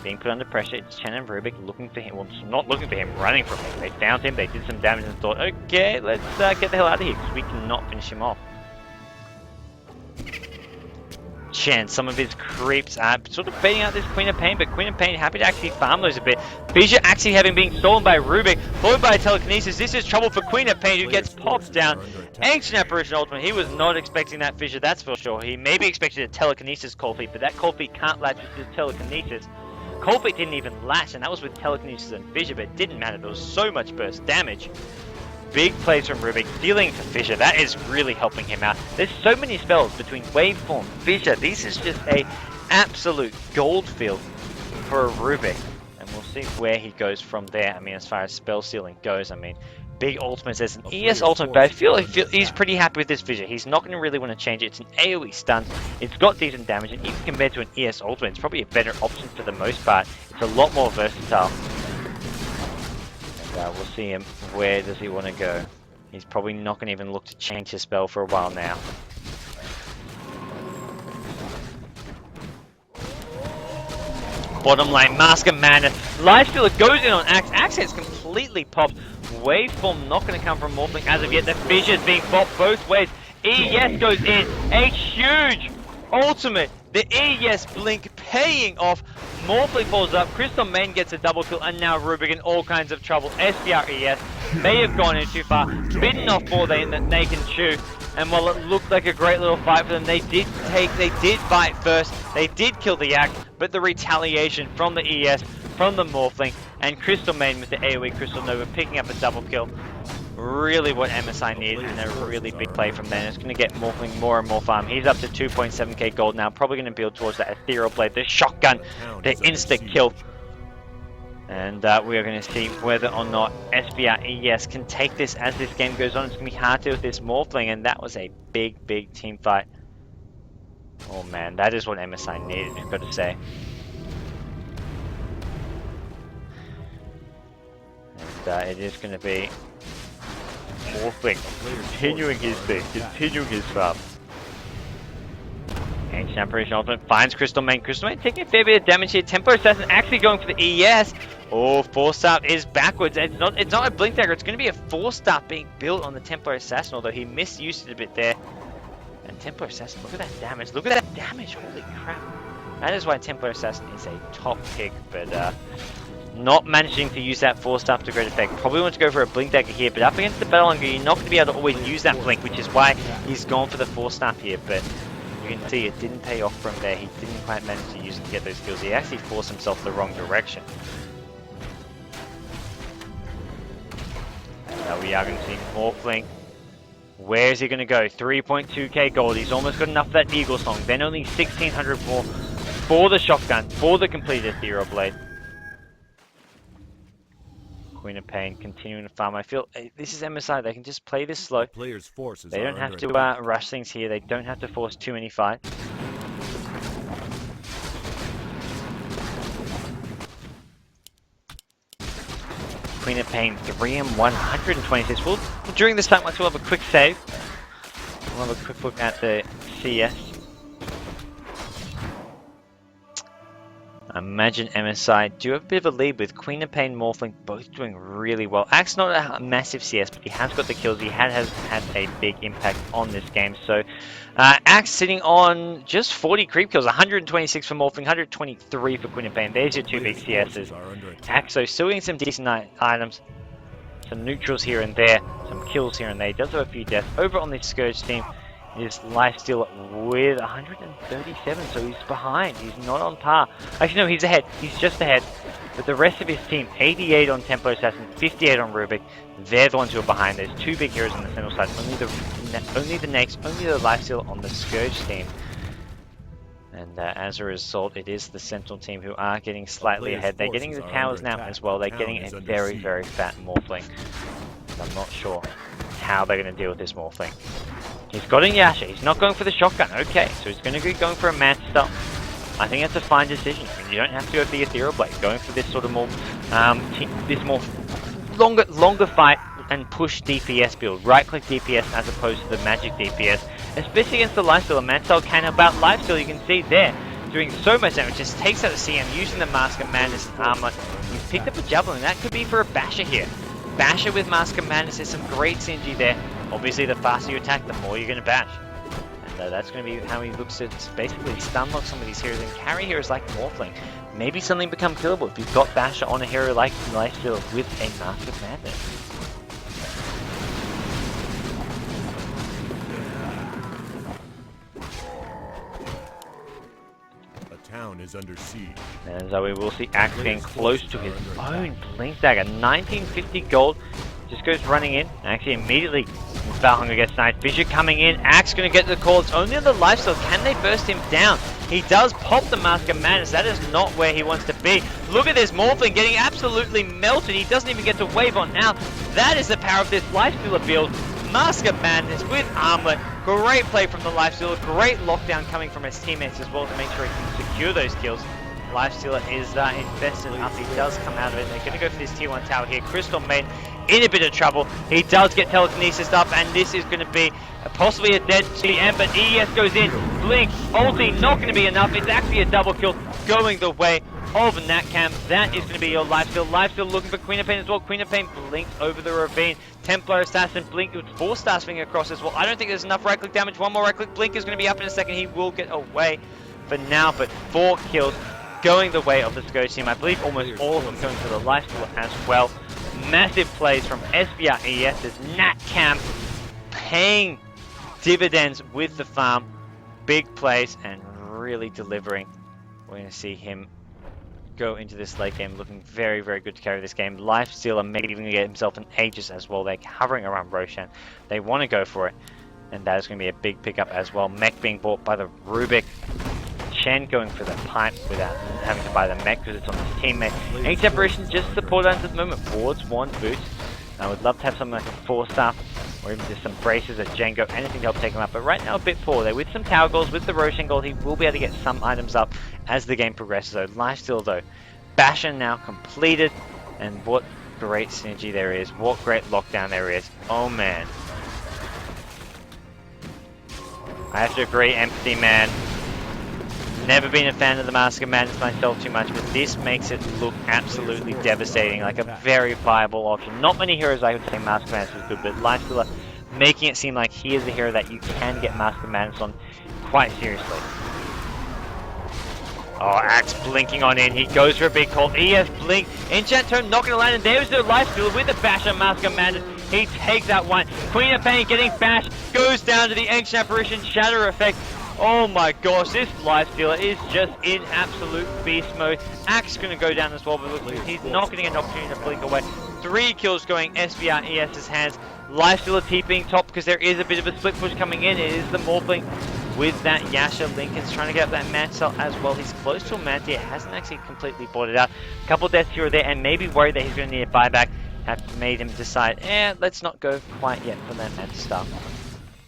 being put under pressure. It's Chen and Rubik looking for him. Well, not looking for him, running from him. They found him, they did some damage and thought, okay, let's get the hell out of here because we cannot finish him off. Chen, some of his creeps are sort of baiting out this Queen of Pain, but Queen of Pain happy to actually farm those a bit. Fissure actually having been stolen by Rubik, followed by a Telekinesis. This is trouble for Queen of Pain, who gets popped down. Ancient Apparition Ultimate, he was not expecting that Fissure, that's for sure. He maybe expected a Telekinesis Cold Feet, but that Cold Feet can't latch with the Telekinesis. Cold Feet didn't even latch, and that was with Telekinesis and Fissure, but it didn't matter. There was so much burst damage. Big plays from Rubik, dealing to Fissure. That is really helping him out. There's so many spells between Waveform, Fissure. This is just a absolute gold field for Rubik. And we'll see where he goes from there. I mean, as far as spell stealing goes, I mean, big ultimates. There's an ES ultimate, but I feel like he's pretty happy with this Fissure. He's not going to really want to change it. It's an AoE stun. It's got decent damage, and even compared to an ES ultimate, it's probably a better option for the most part. It's a lot more versatile. And we'll see him. Where does he want to go? He's probably not going to even look to change his spell for a while now. Bottom lane, Mask of Madness. Lifestealer goes in on Axe. Axe gets completely popped. Waveform not going to come from Morphling as of yet. The Fissure is being popped both ways. ES goes in. A huge ultimate. The ES blink paying off. Morphling falls up. Crystal Main gets a double kill, and now Rubik in all kinds of trouble. SPR ES may have gone in too far. Bitten off more than they can chew. And while it looked like a great little fight for them, they did bite first. They did kill the Axe, but the retaliation from the ES, from the Morphling, And Crystal Maiden with the AoE Crystal Nova picking up a double kill. Really what MSI needed, and a really big play from there. It's going to get Morphling more and more farm. He's up to 2.7k gold now. Probably going to build towards that Ethereal Blade, the shotgun, the insta kill. And we are going to see whether or not SBR can take this as this game goes on. It's going to be hard to with this Morphling, and that was a big, big team fight. Oh man, that is what MSI needed, I've got to say. And it is going to be Morphling continuing his thing, continuing his farm. Ancient Apparition Ultimate finds Crystal Main. Crystal Main taking a fair bit of damage here. Templar Assassin actually going for the ES. Oh, 4-star is backwards. It's not a Blink Dagger. It's going to be a 4-star being built on the Templar Assassin, although he misused it a bit there. And Templar Assassin, look at that damage. Look at that damage. Holy crap. That is why Templar Assassin is a top pick, but not managing to use that 4-star to great effect. Probably want to go for a Blink Dagger here, but up against the Battle Hunger, you're not going to be able to always use that Blink, which is why he's gone for the 4-star here, but you can see it didn't pay off from there. He didn't quite manage to use it to get those kills. He actually forced himself the wrong direction. And now we are going to see Morphling. Where is he going to go? 3.2k gold. He's almost got enough for that Eagle Song. Then only 1600 more for the shotgun, for the completed Ethereal Blade. Queen of Pain continuing to farm. I feel this is MSI. They can just play this slow. They don't have to rush things here. They don't have to force too many fights. Queen of Pain 3 and 126. Well, during this time, we'll have a quick save. We'll have a quick look at the CS. I imagine MSI do have a bit of a lead with Queen of Pain and Morphling both doing really well. Axe not a massive CS, but he has got the kills. He has had a big impact on this game. So Axe sitting on just 40 creep kills, 126 for Morphling, 123 for Queen of Pain. There's your two big CSs. Axe though still getting some decent items, some neutrals here and there, some kills here and there. He does have a few deaths. Over on this Scourge team, his lifesteal with 137, so he's behind. He's not on par. Actually, no, he's ahead. He's just ahead. But the rest of his team, 88 on Templar Assassin, 58 on Rubik, they're the ones who are behind. There's two big heroes on the Sentinel side. Only the lifesteal on the Scourge team. And as a result, it is the Sentinel team who are getting slightly ahead. They're getting the towers now as well. They're getting a very, very fat Morphling. And I'm not sure how they're going to deal with this Morphling. He's got in Yasha. He's not going for the shotgun. Okay, so he's going to be going for a Manster. I think that's a fine decision. I mean, you don't have to go for the Ethereal Blade. Going for this sort of more, longer fight and push DPS build. Right-click DPS as opposed to the magic DPS. Especially against the lifesteal. Manster can help out lifesteal. You can see there doing so much damage. Just takes out the CM using the Mask of Madness armor. He's picked up a Javelin. That could be for a Basher here. Basher with Mask of Madness. There's some great synergy there. Obviously, the faster you attack, the more you're going to bash. And that's going to be how he looks to basically stunlock some of these heroes and carry heroes like Morphling. Maybe something become killable if you've got Basher on a hero like Lifesteal with a Mask of Madness. The town is under siege. And so we will see Axe getting close to his own Blink Dagger. 1950 gold. Just goes running in. Actually, immediately, Valhunger gets sniped. Fissure coming in. Axe going to get the call. It's only on the lifesteal. Can they burst him down? He does pop the Mask of Madness. That is not where he wants to be. Look at this Morphling getting absolutely melted. He doesn't even get to wave on out. That is the power of this lifestealer build. Mask of Madness with Armlet. Great play from the lifestealer. Great lockdown coming from his teammates as well to make sure he can secure those kills. Lifestealer is invested up. He does come out of it. They're going to go for this tier 1 tower here. Crystal Main in a bit of trouble. He does get telekinesis up, and this is going to be possibly a dead CM, but ES goes in. Blink, ulti, not going to be enough. It's actually a double kill going the way of Natcam. That is going to be your Lifesteal. Lifesteal looking for Queen of Pain as well. Queen of Pain blinks over the ravine. Templar Assassin blink with 4-star swing across as well. I don't think there's enough right-click damage. One more right-click. Blink is going to be up in a second. He will get away for now, but 4 kills going the way of the Scourge team. I believe almost all of them going to the Lifesteal as well. Massive plays from SBR ES as Natcam paying dividends with the farm. Big plays and really delivering. We're going to see him go into this late game looking very, very good to carry this game. Lifestealer maybe even get himself an Aegis as well. They're hovering around Roshan. They want to go for it, and that is going to be a big pickup as well. Mech being bought by the Rubik. Shen going for the pipe without having to buy the mech because it's on his teammate. Ancient Apparition just support at the moment. Boards, one boost. I would love to have something like a 4-star or even just some braces, a Django, anything to help take him up. But right now a bit poor there. With some tower goals, with the Roshan gold, he will be able to get some items up as the game progresses though. Lifesteal though. Basher now completed, and what great synergy there is. What great lockdown there is. Oh man. I have to agree, Empathy man. Never been a fan of the Mask of Madness myself too much, but this makes it look absolutely devastating, like a very viable option. Not many heroes I would say Mask of Madness is good, but Lifestealer making it seem like he is a hero that you can get Mask of Madness on quite seriously. Oh, Axe blinking on in. He goes for a big call. ES blink. Enchant Tome not going to land, and there's the Lifestealer with the Basher Mask of Madness. He takes that one. Queen of Pain getting bashed. Goes down to the Ancient Apparition Shatter Effect. Oh my gosh, this Lifestealer is just in absolute beast mode. Axe going to go down as well, but looks like he's not going to get an opportunity to blink away. 3 kills going SVR ES's hands. Lifestealer TPing top because there is a bit of a split push coming in. It is the Morphling with that Yasha. Lincoln's trying to get up that Mad Cell as well. He's close to a Mantia. Hasn't actually completely bought it out. A couple deaths here or there, and maybe worried that he's going to need a buyback. Have made him decide, let's not go quite yet for that Mad stuff.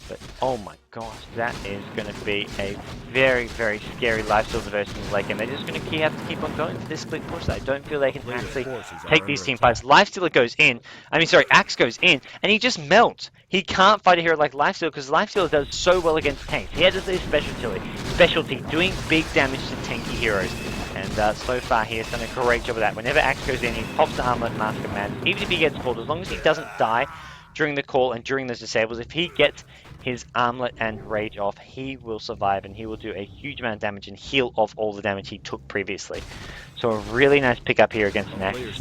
But oh my gosh, that is going to be a very, very scary Lifesteal versus the late game. They're just going to have to keep on going for this split push. I don't feel they can actually take these team fights. Lifestealer goes in, Axe goes in, and he just melts. He can't fight a hero like Lifestealer because Lifestealer does so well against tanks. He has his specialty, doing big damage to tanky heroes. And so far he has done a great job of that. Whenever Axe goes in, he pops the Armlet Mask of Madness. Even if he gets called, as long as he doesn't die during the call and during those disables, if he gets his Armlet and Rage off, he will survive and he will do a huge amount of damage and heal off all the damage he took previously. So a really nice pickup here against an Axe.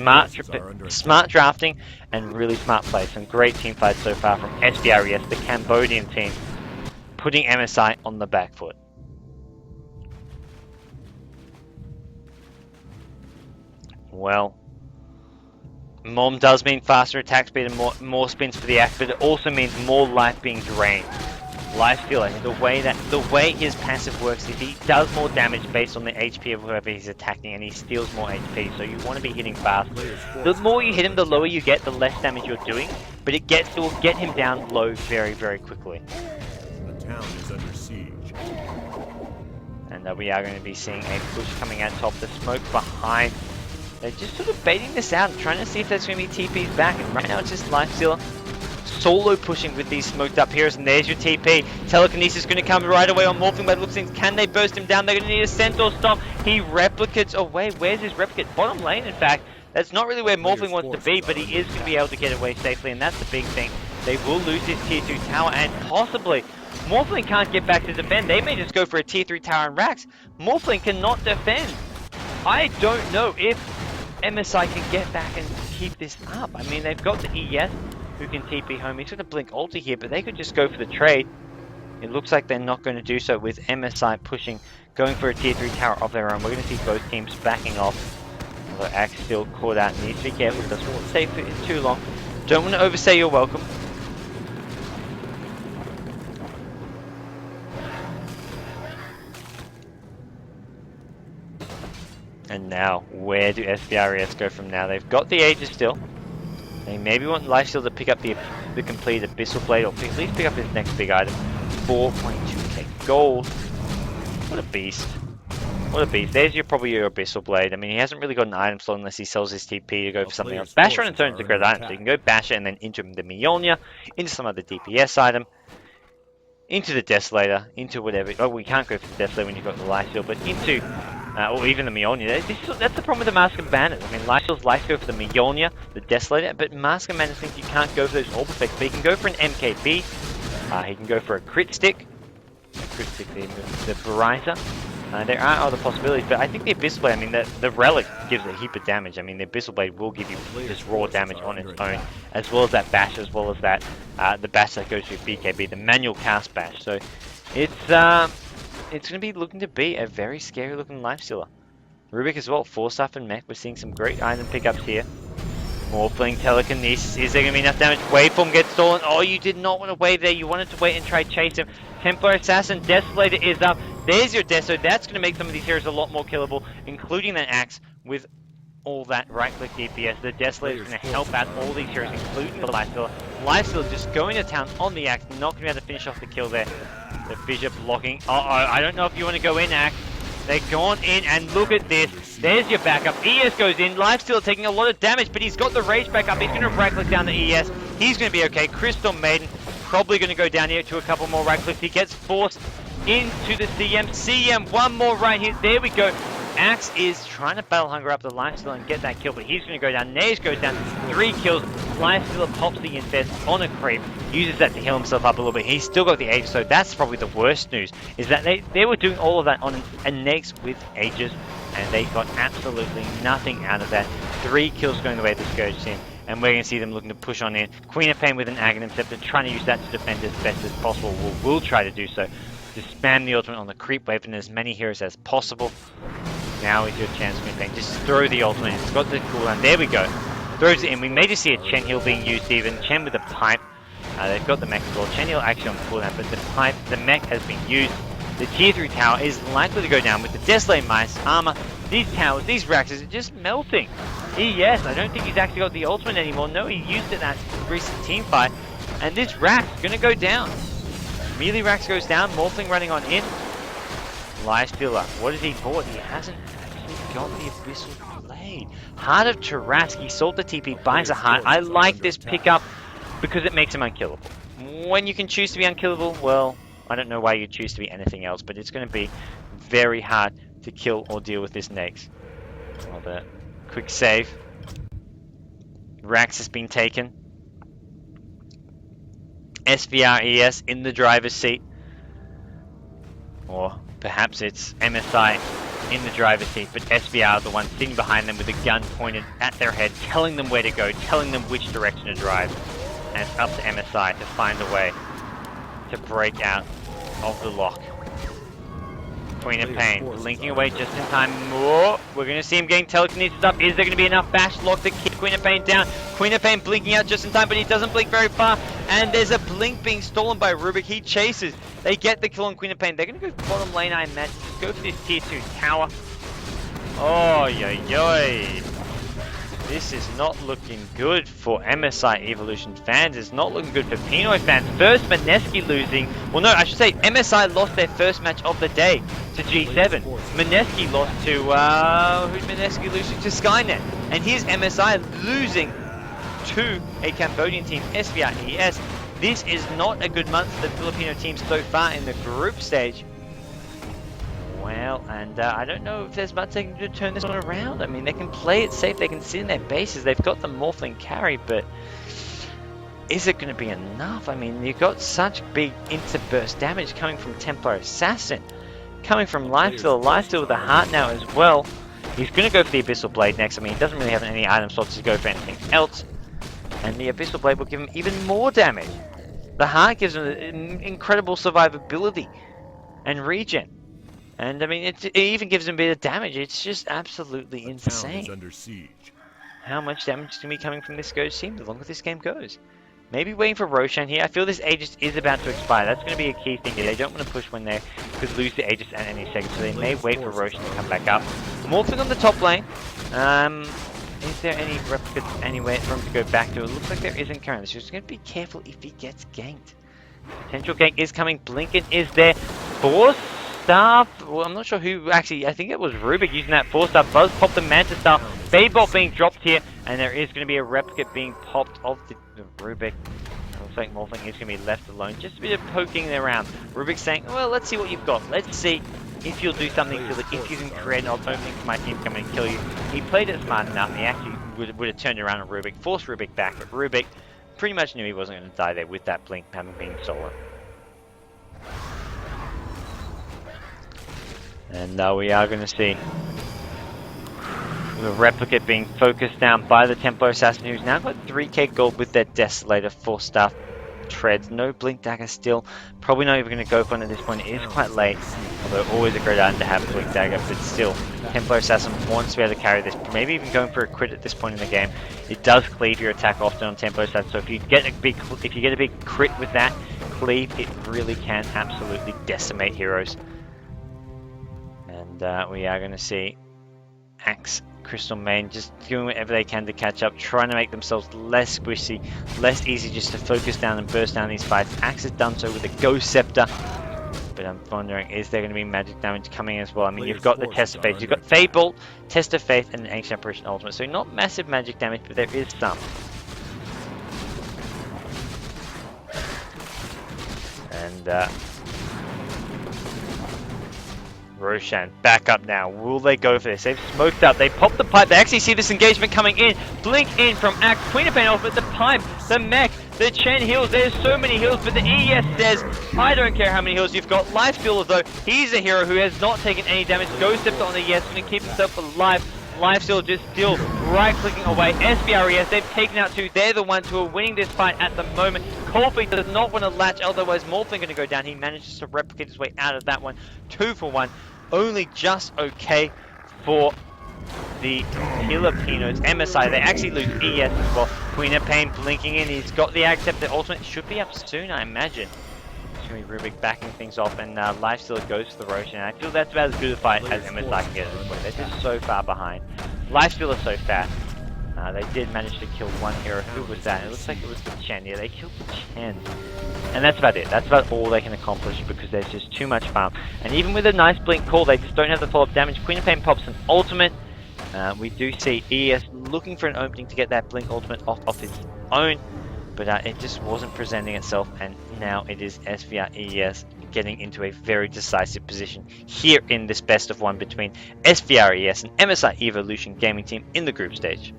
Smart drafting and really smart play. Some great team fights so far from SBRES, the Cambodian team, putting MSI on the back foot. Well, Mom does mean faster attack speed and more spins for the Axe, but it also means more life being drained. Lifestealer, the way his passive works is he does more damage based on the HP of whoever he's attacking, and he steals more HP, so you want to be hitting fast. The more you hit him, the lower you get, the less damage you're doing, but it will get him down low very, very quickly. The town is under siege. And we are going to be seeing a push coming out top, the smoke behind. They're just sort of baiting this out and trying to see if there's going to be TPs back. And right now it's just Lifestealer solo pushing with these smoked up heroes. And there's your TP. Telekinesis is going to come right away on Morphling, but it looks like, can they burst him down? They're going to need a Centaur Stomp. He replicates away. Where's his replicate? Bottom lane, in fact. That's not really where Morphling wants to be, but he is going to be able to get away safely. And that's the big thing. They will lose his tier 2 tower, and possibly Morphling can't get back to defend. They may just go for a tier 3 tower and racks. Morphling cannot defend. I don't know if MSI can get back and keep this up. I mean, they've got the ES who can TP home. He's going to blink ulti here, but they could just go for the trade. It looks like they're not going to do so with MSI pushing, going for a tier 3 tower of their own. We're going to see both teams backing off. Although Axe still caught out. Needs to be careful. Doesn't want to stay for too long. Don't want to overstay your welcome. And now, where do SBRES go from now? They've got the Aegis still. They maybe want Lifesteal to pick up the completed Abyssal Blade, or at least pick up his next big item. 4.2k gold. What a beast. What a beast. There's probably your Abyssal Blade. I mean, he hasn't really got an item slot unless he sells his TP to go for something else. Basher on its own is a great item, so you can go Basher and then into the Mjolnir, into some other DPS item, into the Desolator, into whatever. Oh, we can't go for the Desolator when you've got the Lifesteal, but into or even the Mjolnir. That's the problem with the Mask of Madness. I mean, Lifesteal's life go for the Mjolnir, the Desolator, but Mask of Madness thinks you can't go for those orb effects, but he can go for an MKB, he can go for a crit stick, the Barriser. There are other possibilities, but I think the Abyssal Blade, I mean, the Relic gives a heap of damage. I mean, the Abyssal Blade will give you just raw damage on its own, as well as that bash, as well as that, the bash that goes through BKB, the manual cast bash. So, it's going to be looking to be a very scary looking Lifestealer. Rubik as well, 4-staff and mech. We're seeing some great item pickups here. Morphling, telekinesis. Is there going to be enough damage? Waveform gets stolen. Oh, you did not want to wave there. You wanted to wait and try chase him. Templar Assassin, Desolator is up. There's your Deso. That's going to make some of these heroes a lot more killable, including that axe with all that right-click DPS. The Desolator is going to help out all these heroes, including the Lifestealer. Lifestealer just going to town on the axe, not going to be able to finish off the kill there. The Fissure blocking. Uh-oh, I don't know if you want to go in, axe. They've gone in, and look at this. There's your backup. ES goes in. Lifestealer taking a lot of damage, but he's got the rage back up. He's going to right-click down the ES. He's going to be okay. Crystal Maiden probably going to go down here to a couple more right-clicks. He gets forced into the CM. CM, one more right here. There we go. Axe is trying to battle hunger up the Lifestealer and get that kill, but he's going to go down. Naze goes down. 3 kills. Lifestealer pops the infest on a creep. Uses that to heal himself up a little bit. He's still got the Aegis, so that's probably the worst news. Is that they were doing all of that on a Naze with Aegis, and they got absolutely nothing out of that. 3 kills going the way of the Scourge team. And we're going to see them looking to push on in. Queen of Pain with an Aghanim Scepter, trying to use that to defend as best as possible. We'll try to do so. To spam the ultimate on the creep wave and as many heroes as possible. Now is your chance, Queen of Pain. Just throw the ultimate. It's got the cooldown. There we go. Throws it in. We may just see a Chen heal being used even. Chen with the pipe. They've got the mech as well. Chen heal actually on cooldown, but the pipe, the mech has been used. The tier 3 tower is likely to go down with the Desolate Mice armor. These towers, these racks are just melting. Yes, I don't think he's actually got the ultimate anymore. No, he used it in that recent team fight. And this rack's going to go down. Melee Rax goes down. Morphling running on in. Lifestealer, what has he bought? He hasn't actually got the Abyssal Blade. Heart of Tarask, he sold the TP, buys a heart. I like this pickup because it makes him unkillable. When you can choose to be unkillable, well, I don't know why you choose to be anything else, but it's going to be very hard to kill or deal with this Nax. Well, the quick save. Rax has been taken. SVRES in the driver's seat. Or perhaps it's MSI in the driver's seat, but SVR the one sitting behind them with a gun pointed at their head, telling them where to go, telling them which direction to drive. And it's up to MSI to find a way to break out of the lock. Queen of Pain blinking away just in time. Whoa, we're going to see him getting telekinesis up. Is there going to be enough bash lock to keep Queen of Pain down? Queen of Pain blinking out just in time, but he doesn't blink very far. And there's a blink being stolen by Rubik. He chases. They get the kill on Queen of Pain. They're going to go bottom lane, I imagine. Just go for this tier 2 tower. Oh, yoy. This is not looking good for MSI Evolution fans. It's not looking good for Pinoy fans. First, Mineski losing. Well, no, I should say MSI lost their first match of the day to G7. Mineski lost to, who did Mineski lose to? Skynet. And here's MSI losing to a Cambodian team, SVRES. This is not a good month for the Filipino teams so far in the group stage. Well, and I don't know if there's much they can do to turn this one around. I mean, they can play it safe, they can sit in their bases, they've got the Morphling carry, but is it going to be enough? I mean, you've got such big interburst damage coming from Templar Assassin, coming from Lifesteal with a heart now as well. He's going to go for the Abyssal Blade next. I mean, he doesn't really have any item slots to go for anything else, and the Abyssal Blade will give him even more damage. The heart gives him incredible survivability and regen. And I mean, it even gives him a bit of damage. It's just absolutely insane. Under siege. How much damage is going to be coming from this GoDz team the longer this game goes? Maybe waiting for Roshan here. I feel this Aegis is about to expire. That's going to be a key thing here. They don't want to push when they could lose the Aegis at any second, so they may wait for Roshan to come back up. Morphling on the top lane. Is there any replicates anywhere for him to go back to? It looks like there isn't currently. So just going to be careful if he gets ganked. Potential gank is coming. Blinken is there. Force Staff, well, I'm not sure who actually, I think it was Rubik using that 4-star. Buzz popped the Manta Star. Babebot being dropped here, and there is going to be a replicate being popped of the Rubik. Looks like Morphling is going to be left alone. Just a bit of poking around. Rubik saying, well, let's see what you've got. Let's see if you'll do something to it, if you can create an opening for my team to come in and kill you. He played it smart enough. He actually would have turned around on Rubik, forced Rubik back, but Rubik pretty much knew he wasn't going to die there with that blink having been stolen. And we are going to see the replicate being focused down by the Templar Assassin, who's now got 3k gold with their Desolator 4-star. treads. No blink dagger still. Probably not even going to go for one at this point. It is quite late, although always a great item to have blink dagger. But still, Templar Assassin wants to be able to carry this. Maybe even going for a crit at this point in the game. It does cleave your attack often on Templar Assassin. So if you get a big crit with that cleave, it really can absolutely decimate heroes. And we are going to see Axe, Crystal Main just doing whatever they can to catch up, trying to make themselves less squishy, less easy just to focus down and burst down these fights. Axe has done so with a Ghost Scepter, but I'm wondering, is there going to be magic damage coming as well? I mean, you've got the Test of Faith, you've got Fade Bolt, Test of Faith, and an Ancient Apparition Ultimate, so not massive magic damage, but there is some. And Roshan back up now. Will they go for this? They've smoked up. They popped the pipe. They actually see this engagement coming in. Blink in from Axe. Queen of Pain off at the pipe. The mech. The Chen heals. There's so many heals, but the ES says, I don't care how many heals you've got. Lifestealer though, he's a hero who has not taken any damage. Ghost Scepter on the ES going to keep himself alive. Lifestealer just still right-clicking away. SBRES, they've taken out two. They're the ones who are winning this fight at the moment. Coldfeet does not want to latch, otherwise Morphling going to go down. He manages to replicate his way out of that one. 2 for 1. Only just okay for the Filipinos. MSI, they actually lose ES as well. Queen of Pain blinking in. He's got the Accept. The ultimate should be up soon, I imagine. It's going to be Rubik backing things off, and Lifestealer goes to the Roshan. I feel that's about as good a fight as MSI can get at this point. They're just so far behind. Lifestealer so fast. They did manage to kill one hero. Who was that? It looks like it was the Chen. Yeah, they killed the Chen. And that's about it. That's about all they can accomplish because there's just too much farm. And even with a nice blink call, they just don't have the follow-up damage. Queen of Pain pops an ultimate. We do see ES looking for an opening to get that blink ultimate off its own. But it just wasn't presenting itself. And now it is SVR ES getting into a very decisive position here in this best of one between SVR ES and MSI Evolution Gaming Team in the group stage.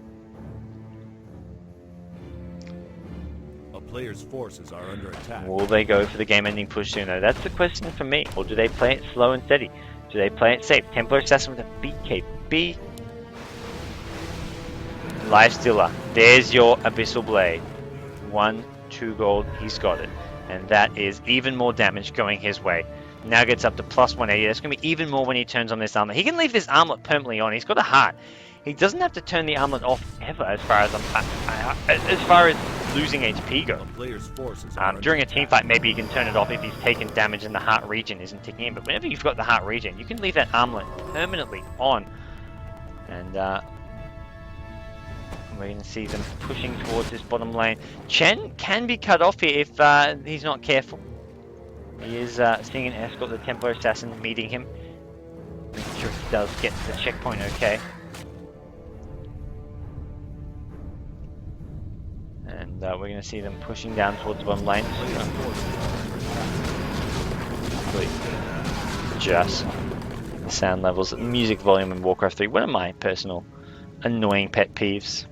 Players' forces are under attack. Will they go for the game-ending push soon though? That's the question for me. Or do they play it slow and steady? Do they play it safe? Templar Assassin with a BKB. Lifestealer. There's your Abyssal Blade. 1, 2 gold. He's got it. And that is even more damage going his way. Now gets up to plus 180. That's going to be even more when he turns on this armlet. He can leave this armlet permanently on. He's got a heart. He doesn't have to turn the armlet off ever as far as losing HP goes. During a team fight, maybe you can turn it off if he's taken damage and the heart regen isn't ticking in. But whenever you've got the heart regen, you can leave that armlet permanently on. And we're going to see them pushing towards this bottom lane. Chen can be cut off here if he's not careful. He is seeing an escort, the Templar Assassin meeting him. Making sure he does get to the checkpoint okay. And we're going to see them pushing down towards the bottom lane. Just the sound levels, music volume in Warcraft 3. One of my personal annoying pet peeves.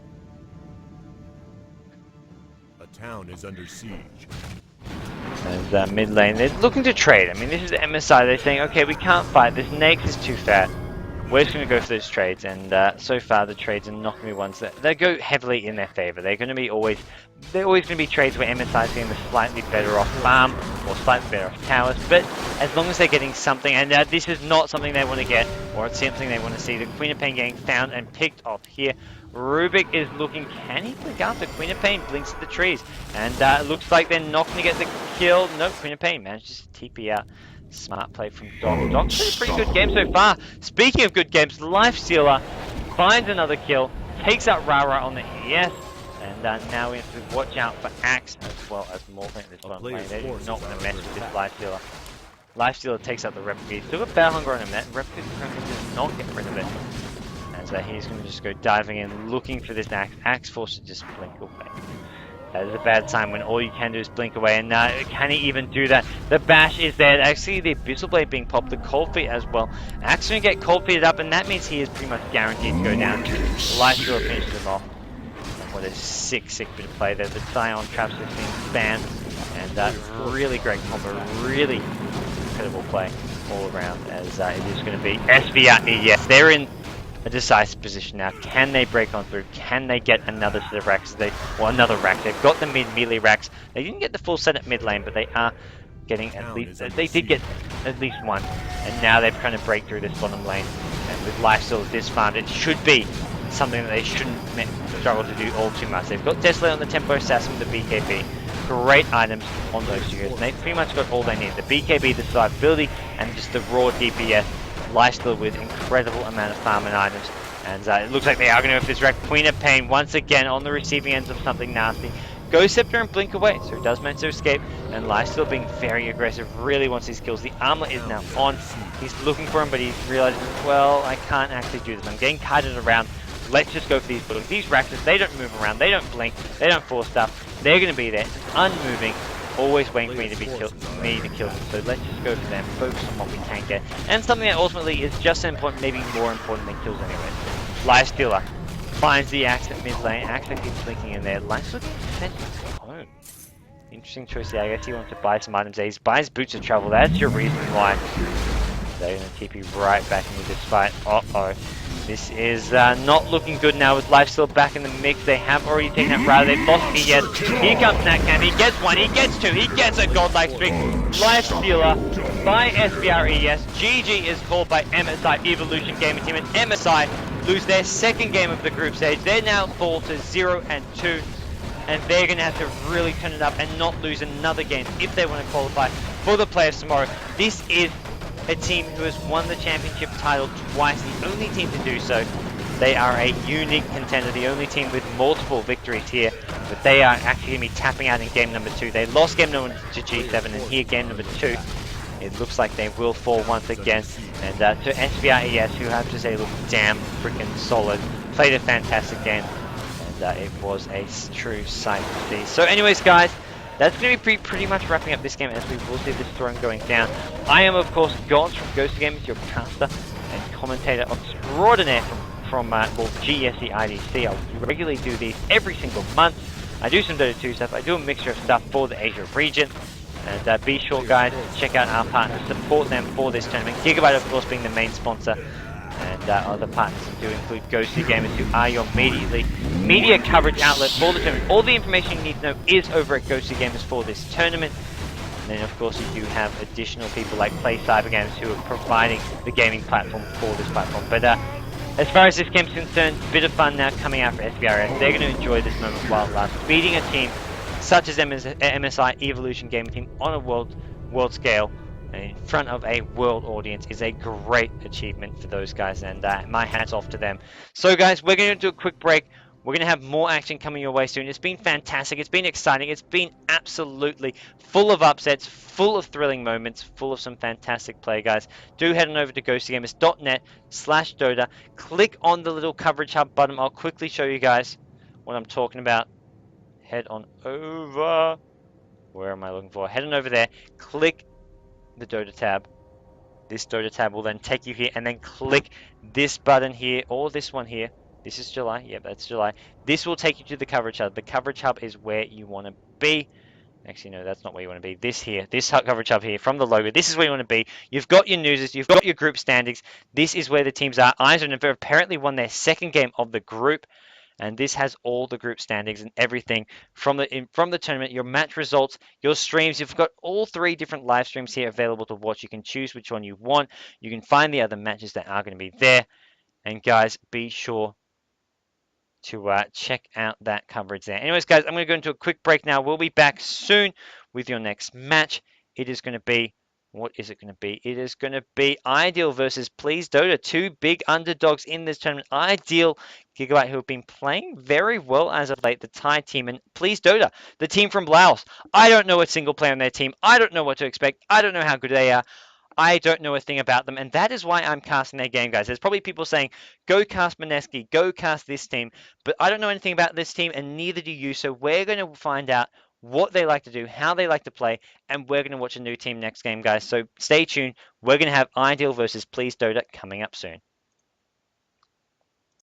A town is under siege. And mid lane, they're looking to trade. I mean, this is the MSI. They're saying, okay, we can't fight. This Nax is too fat. We're just going to go for those trades, and so far the trades are not going to be ones that they go heavily in their favor. They're going to be always going to be trades where MSI is getting the slightly better off farm or slightly better off towers. But as long as they're getting something, and this is not something they want to get, or it's something they want to see. The Queen of Pain getting found and picked off here. Rubik is looking, can he blink after? Queen of Pain blinks at the trees, and it looks like they're not going to get the kill. Nope, Queen of Pain manages to TP out. Smart play from Doc. Doc's had a pretty good game so far. Speaking of good games, Lifestealer finds another kill, takes out Rara on the ES, and now we have to watch out for Axe as well as Morphling at this one. They do not want to mess with this Lifestealer. Lifestealer takes out the Replica. He's still got Battle Hunger on him. That Replica does not get rid of it. As he's going to just go diving in, looking for this Axe. Axe forced to just blink away. That is a bad time when all you can do is blink away, and can he even do that? The bash is there. Actually, the Abyssal Blade being popped, the Cold Feet as well. Axe going to get Cold Feeted up, and that means he is pretty much guaranteed to go down. Lifestealer finishes him off. What a sick bit of play there. The Scion traps has been spammed, and really great combo, really incredible play all around, as it is going to be SVR. Yes, they're in a decisive position now. Can they break on through? Can they get another set of racks? Another rack. They've got the melee racks. They didn't get the full set at mid lane, but they are getting at least. They did get at least one, and now they're trying to break through this bottom lane. And with lifesteal this farmed, it should be something that they shouldn't struggle to do all too much. They've got Desolate on the Tempo Assassin with the BKB. Great items on those two heroes. And they've pretty much got all they need. The BKB, the survivability, and just the raw DPS. Lifesteal with incredible amount of farm and items. And it looks like they are going to go for this wreck. Queen of Pain once again on the receiving ends of something nasty. Ghost Scepter and blink away, so it does manage to escape. And Lifesteal being very aggressive, really wants his kills. The armor is now on. He's looking for him, but he's realizing, well, I can't actually do this. I'm getting kited around. Let's just go for these buildings. These Raxes, they don't move around, they don't blink, they don't force stuff. They're going to be there, unmoving, always waiting for me to kill them. So let's just go for them, focus on what we can get. And something that ultimately is just as important, maybe more important than kills anyway. Lifestealer finds the axe at mid lane. Axe keeps blinking in there. Lifestealer sent home. Interesting choice there. I guess he wants to buy some items. He buys boots of travel. That's your reason why. They're going to TP right back into this fight. Uh-oh. This is not looking good now with Lifesteal back in the mix. They have already taken that route. They've lost ES. Here comes Natcam. He gets one. He gets two. He gets a godlike streak. Lifestealer by SBRES. GG is called by MSI Evolution Gaming Team. And MSI lose their second game of the group stage. They now fall to 0-2. And they're going to have to really turn it up and not lose another game if they want to qualify for the playoffs tomorrow. This is a team who has won the championship title twice, the only team to do so. They are a unique contender, the only team with multiple victories here, but they are actually going to be tapping out in game number 2. They lost game number 1 to G7, and here game number 2, it looks like they will fall once again. And to SBRES, who have to say look damn freaking solid, played a fantastic game, and it was a true sight to see. So anyways guys, that's going to be pretty much wrapping up this game, as we will see this throne going down. I am, of course, GoDz from GoDz, your caster and commentator extraordinaire from GEST IDC. I regularly do these every single month. I do some Dota 2 stuff. I do a mixture of stuff for the Asia region. And be sure, guys, to check out our partners, support them for this tournament. GGnet, of course, being the main sponsor. And other partners do include GoDz Gamers, who are your media coverage outlet for the tournament. All the information you need to know is over at GoDz Gamers for this tournament. And then, of course, you do have additional people like Play Cyber Games who are providing the gaming platform for this platform. But as far as this game is concerned, a bit of fun now coming out for SBRS. They're going to enjoy this moment while it lasts. Beating a team such as MSI Evolution Gaming Team on a world scale in front of a world audience is a great achievement for those guys, and my hats off to them. So guys, we're going to do a quick break. We're going to have more action coming your way soon. It's been fantastic. It's been exciting. It's been absolutely full of upsets, full of thrilling moments, full of some fantastic play, guys. Do head on over to ghostgamers.net/Dota. Click on the little coverage hub button. I'll quickly show you guys what I'm talking about. Head on over. Where am I looking for? Head on over there. Click the Dota tab. This Dota tab will then take you here, and then click this button here, or this one here. This is July. Yep, that's July. This will take you to the coverage hub. The coverage hub is where you want to be. Actually, no, that's not where you want to be. This here, this coverage hub here from the logo. This is where you want to be. You've got your newses. You've got your group standings. This is where the teams are. Eisen have apparently won their second game of the group. And this has all the group standings and everything from the tournament, your match results, your streams. You've got all 3 different live streams here available to watch. You can choose which one you want. You can find the other matches that are going to be there. And guys, be sure to check out that coverage there. Anyways, guys, I'm going to go into a quick break now. We'll be back soon with your next match. It is going to be... What is it going to be? It is going to be Ideal versus Please Dota. 2 big underdogs in this tournament. Ideal, GGnet, who have been playing very well as of late. The Thai team, and Please Dota, the team from Laos. I don't know a single player on their team. I don't know what to expect. I don't know how good they are. I don't know a thing about them, and that is why I'm casting their game, guys. There's probably people saying, go cast Mineski, go cast this team, but I don't know anything about this team, and neither do you, so we're going to find out what they like to do, how they like to play, and we're going to watch a new team next game, guys. So stay tuned. We're going to have Ideal versus Please Dota coming up soon.